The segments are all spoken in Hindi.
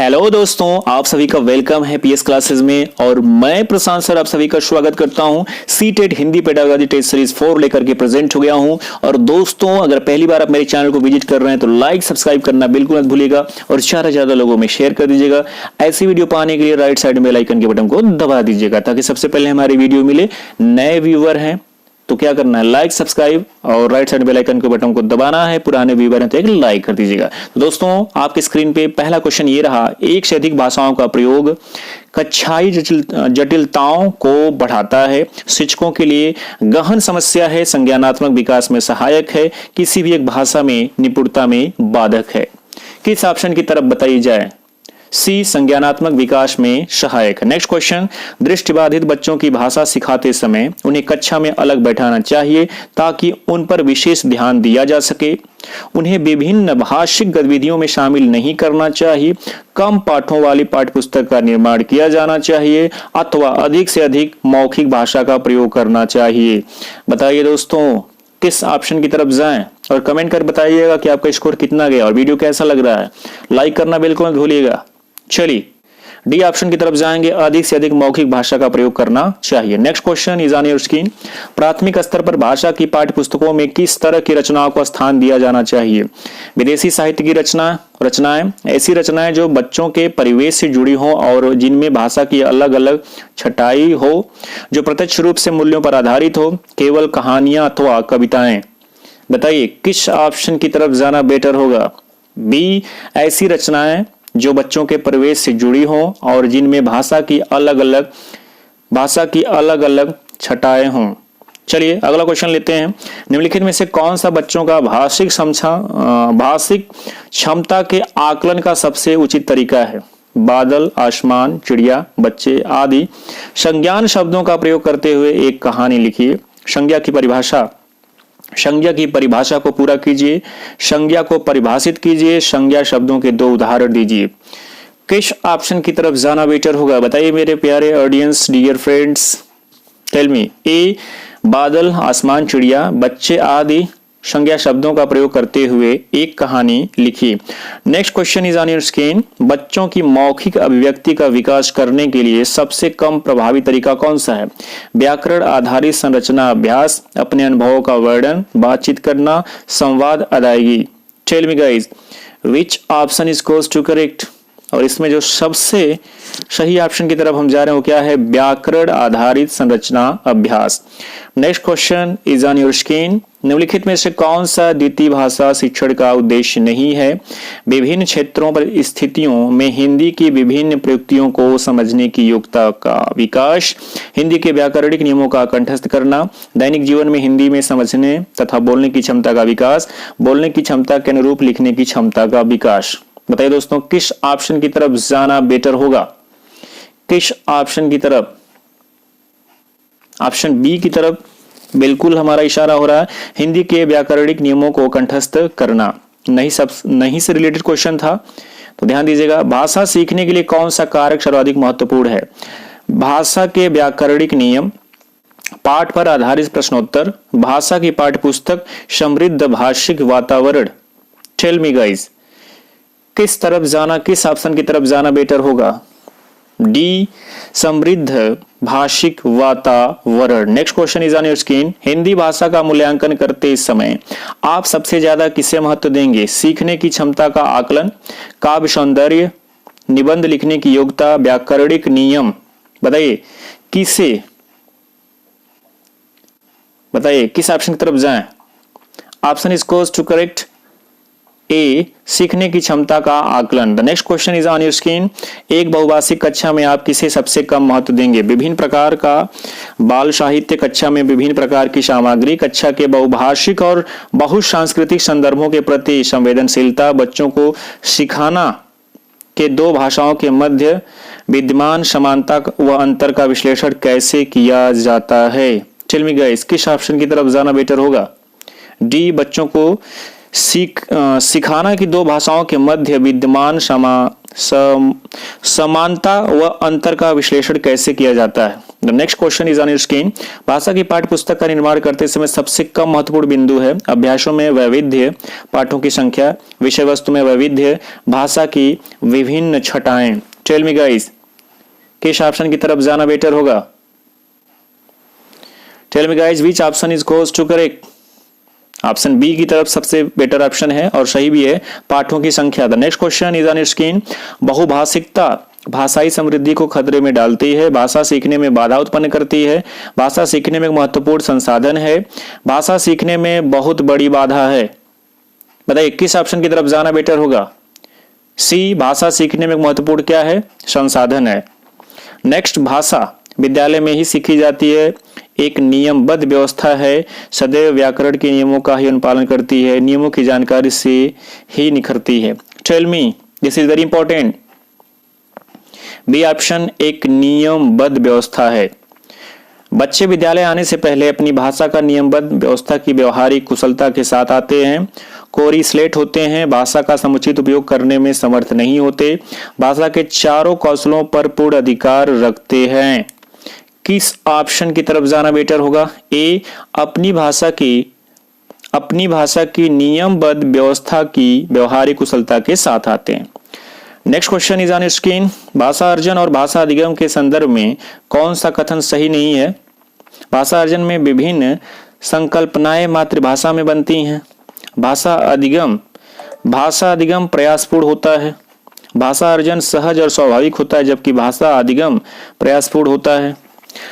हेलो दोस्तों, आप सभी का वेलकम है पीएस क्लासेस में और मैं प्रशांत सर आप सभी का स्वागत करता हूं। CTET Hindi pedagogy test series 4 लेकर के प्रेजेंट हो गया हूं। और दोस्तों, अगर पहली बार आप मेरे चैनल को विजिट कर रहे हैं तो लाइक सब्सक्राइब करना बिल्कुल मत भूलिएगा और ज्यादा से ज्यादा लोगों में शेयर कर दीजिएगा। ऐसी वीडियो पाने के लिए राइट साइड में बेल आइकन के बटन को दबा दीजिएगा ताकि सबसे पहले हमारी वीडियो मिले। नए व्यूअर हैं तो क्या करना है, लाइक सब्सक्राइब और राइट साइड बेल आइकन के बटन को दबाना है। पुराने व्यूअर हैं तो एक लाइक कर दीजिएगा। तो दोस्तों, आपके स्क्रीन पे पहला क्वेश्चन ये रहा, एक से अधिक भाषाओं का प्रयोग कक्षाई जटिलताओं को बढ़ाता है, शिक्षकों के लिए गहन समस्या है, संज्ञानात्मक विकास में सहायक है, किसी भी एक भाषा में निपुणता में बाधक है। किस ऑप्शन की तरफ बताई जाए? सी, संज्ञानात्मक विकास में सहायक। नेक्स्ट क्वेश्चन, दृष्टिबाधित बच्चों की भाषा सिखाते समय उन्हें कक्षा में अलग बैठाना चाहिए ताकि उन पर विशेष ध्यान दिया जा सके। उन्हें विभिन्न भाषिक गतिविधियों में शामिल नहीं करना चाहिए। कम पाठों वाली पाठ्यपुस्तक का निर्माण किया जाना चाहिए अथवा अधिक से अधिक मौखिक भाषा का प्रयोग करना चाहिए। बताइए दोस्तों, किस ऑप्शन की तरफ जाएं और कमेंट कर बताइएगा कि आपका स्कोर कितना गया और वीडियो कैसा लग रहा है। लाइक करना बिल्कुल मत भूलिएगा। चलिए डी ऑप्शन की तरफ जाएंगे, अधिक से अधिक मौखिक भाषा का प्रयोग करना चाहिए। Next question is on your screen, प्राथमिक स्तर पर भाषा की पाठ्यपुस्तकों में किस तरह की रचनाओं को स्थान दिया जाना चाहिए? विदेशी साहित्य की रचनाएं, ऐसी रचनाएं जो बच्चों के परिवेश से जुड़ी हों और जिनमें भाषा की अलग अलग छटाई हो, जो प्रत्यक्ष रूप से मूल्यों पर आधारित हो, केवल कहानियां अथवा कविताएं। बताइए किस ऑप्शन की तरफ जाना बेटर होगा? बी, ऐसी रचनाएं जो बच्चों के परिवेश से जुड़ी हों और जिनमें भाषा की अलग अलग छटाएं हों। चलिए अगला क्वेश्चन लेते हैं। निम्नलिखित में से कौन सा बच्चों का भाषिक क्षमता के आकलन का सबसे उचित तरीका है? बादल, आसमान, चिड़िया, बच्चे आदि। संज्ञान शब्दों का प्रयोग करते हुए एक कहानी लिखिए। संज्ञा की परिभाषा को पूरा कीजिए। संज्ञा को परिभाषित कीजिए। संज्ञा शब्दों के 2 उदाहरण दीजिए। किस ऑप्शन की तरफ जाना बेटर होगा? बताइए मेरे प्यारे audience, dear friends, tell me. ए, बादल, आसमान, चिड़िया, बच्चे आदि संज्ञा शब्दों का प्रयोग करते हुए एक कहानी लिखिए। Next question is on your screen, बच्चों की मौखिक अभिव्यक्ति का विकास करने के लिए सबसे कम प्रभावी तरीका कौन सा है? व्याकरण आधारित संरचना अभ्यास, अपने अनुभवों का वर्णन, बातचीत करना, संवाद, अदायगी। Tell me guys, which option is goes to correct? और इसमें जो सबसे सही ऑप्शन की तरफ हम जा रहे हैं वो क्या है? व्याकरण आधारित संरचना अभ्यास। Next question is on your screen, निम्नलिखित में से कौन सा द्वितीय भाषा शिक्षण का उद्देश्य नहीं है? विभिन्न क्षेत्रों पर स्थितियों में हिंदी की विभिन्न प्रयुक्तियों को समझने की योग्यता का विकास, हिंदी के व्याकरणिक नियमों का कंठस्थ करना, दैनिक जीवन में हिंदी में समझने तथा बोलने की क्षमता का विकास, बोलने की क्षमता के अनुरूप लिखने की क्षमता का विकास। बताइए दोस्तों, किस ऑप्शन की तरफ जाना बेटर होगा? किस ऑप्शन की तरफ? ऑप्शन बी की तरफ बिल्कुल हमारा इशारा हो रहा है। हिंदी के व्याकरणिक नियमों को कंठस्थ करना नहीं से रिलेटेड क्वेश्चन था, तो ध्यान दीजिएगा। भाषा सीखने के लिए कौन सा कारक सर्वाधिक महत्वपूर्ण है? भाषा के व्याकरणिक नियम, पाठ पर आधारित प्रश्नोत्तर, भाषा की पाठ्यपुस्तक, समृद्ध भाषिक वातावरण। टेल मी गाइस, किस तरफ जाना, किस ऑप्शन की तरफ जाना बेटर होगा? डी, समृद्ध भाषिक वातावरण। Next question is on your screen, Hindi भाषा का मूल्यांकन करते समय आप सबसे ज्यादा किसे महत्व देंगे? सीखने की क्षमता का आकलन, काव्य सौंदर्य, निबंध लिखने की योग्यता, व्याकरणिक नियम। बताइए किस ऑप्शन की तरफ जाएं? Option is goes to correct A, सीखने की क्षमता का आकलन। The next question is on your screen, एक बहुभाषिक कक्षा में आप किसे सबसे कम महत्व देंगे? विभिन्न प्रकार का बाल साहित्य, कक्षा में विभिन्न प्रकार की सामग्री, कक्षा के बहुभाषिक और बहुसांस्कृतिक संदर्भों के प्रति संवेदनशीलता, बच्चों को सिखाना के 2 भाषाओं के मध्य विद्यमान समानता व अंतर का विश्लेषण कैसे किया जाता है? टेल मी गाइस, किस ऑप्शन की तरफ जाना बेटर होगा? डी, बच्चों को सिखाना की 2 भाषाओं के मध्य विद्यमान समानता व अंतर का विश्लेषण कैसे किया जाता है? The next question is on your screen. भाषा की पाठ्य पुस्तक का निर्माण करते समय सबसे कम महत्वपूर्ण बिंदु है अभ्यासों में वैविध्य, पाठों की संख्या, विषय वस्तु में वैविध्य, भाषा की विभिन्न छटाएं। टेल मी गाइस, किस ऑप्शन की तरफ जाना बेटर होगा? Tell me guys which option is goes to correct? Option B की तरफ सबसे बेटर ऑप्शन है और सही भी है, पाठों की संख्या। The next question is on your screen. बहुभाषिकता भाषाई समृद्धि को खतरे में डालती है, भाषा सीखने में बाधा उत्पन्न करती है, भाषा सीखने में एक महत्वपूर्ण संसाधन है, भाषा सीखने में बहुत बड़ी बाधा है। बताइए किस ऑप्शन की तरफ जाना बेटर होगा? सी, भाषा सीखने में एक महत्वपूर्ण क्या है? संसाधन है। नेक्स्ट, भाषा विद्यालय में ही सीखी जाती है, एक नियमबद्ध व्यवस्था है, सदैव व्याकरण के नियमों का ही अनुपालन करती है, नियमों की जानकारी से ही निखरती है। Tell me, this is very important. B option एक नियमबद्ध व्यवस्था है। बच्चे विद्यालय आने से पहले अपनी भाषा का नियमबद्ध व्यवस्था की व्यवहारिक कुशलता के साथ आते हैं, कोरी स्लेट होते हैं, भाषा का समुचित उपयोग करने में समर्थ नहीं होते, भाषा के चारों कौशलों पर पूर्ण अधिकार रखते हैं। किस ऑप्शन की तरफ जाना बेटर होगा? ए, अपनी भाषा की नियमबद्ध व्यवस्था की व्यवहारिक कुशलता के साथ आते हैं। Next question is on screen. भाषा अर्जन और भाषा अधिगम के संदर्भ में कौन सा कथन सही नहीं है? भाषा अर्जन में विभिन्न संकल्पनाएं मातृभाषा में बनती हैं। भाषा अधिगम प्रयासपूर्ण होता है। भाषा अर्जन सहज और स्वाभाविक होता है, जबकि भाषा अधिगम प्रयासपूर्ण होता है।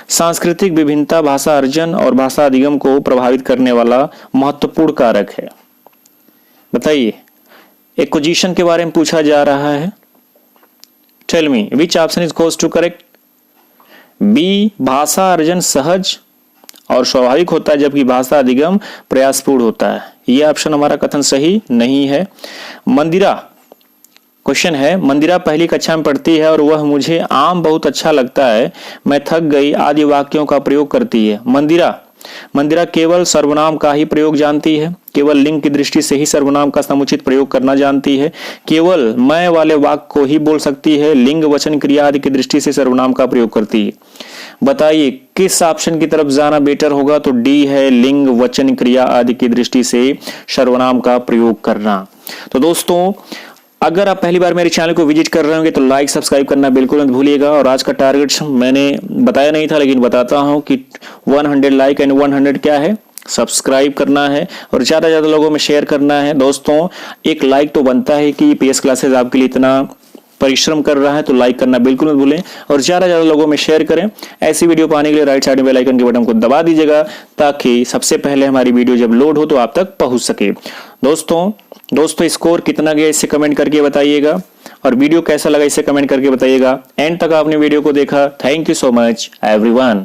सांस्कृतिक विभिन्नता भाषा अर्जन और भाषा अधिगम को प्रभावित करने वाला महत्वपूर्ण कारक है। बताइए, एक्विजिशन के बारे में पूछा जा रहा है। Tell me which option is goes to correct? B, भाषा अर्जन सहज और स्वाभाविक होता है, जबकि भाषा अधिगम प्रयासपूर्ण होता है। यह ऑप्शन हमारा कथन सही नहीं है। मंदिरा क्वेश्चन है, मंदिरा पहली कक्षा में पढ़ती है और वह मुझे आम बहुत अच्छा लगता है, मैं थक गई आदि वाक्यों का प्रयोग करती है। मंदिरा केवल सर्वनाम का ही प्रयोग जानती है, केवल लिंग की दृष्टि से ही सर्वनाम का समुचित प्रयोग करना जानती है, केवल मैं वाले वाक्य को ही बोल सकती है, लिंग वचन क्रिया आदि की दृष्टि से सर्वनाम का प्रयोग करती है। बताइए किस ऑप्शन की तरफ जाना बेटर होगा? तो डी है, लिंग वचन क्रिया आदि की दृष्टि से सर्वनाम का प्रयोग करना। तो दोस्तों, अगर आप पहली बार मेरे चैनल को विजिट कर रहे होंगे तो लाइक सब्सक्राइब करना बिल्कुल मत भूलिएगा। और आज का टारगेट मैंने बताया नहीं था, लेकिन बताता हूं कि 100 लाइक एंड 100 क्या है? सब्सक्राइब करना है और ज्यादा से ज्यादा लोगों में शेयर करना है। दोस्तों, एक लाइक तो बनता है कि पीएस क्लासेस आपके लिए इतना परिश्रम कर रहा है, तो लाइक करना बिल्कुल मत भूलें और ज्यादा से ज्यादा लोगों में शेयर करें। ऐसी वीडियो पाने के लिए राइट साइड में बेल आइकन के बटन को दबा दीजिएगा, ताकि सबसे पहले हमारी वीडियो जब लोड हो तो आप तक पहुंच सके। दोस्तों स्कोर कितना गया इससे कमेंट करके बताइएगा, और वीडियो कैसा लगा इसे कमेंट करके बताइएगा। एंड तक आपने वीडियो को देखा, thank you so much everyone.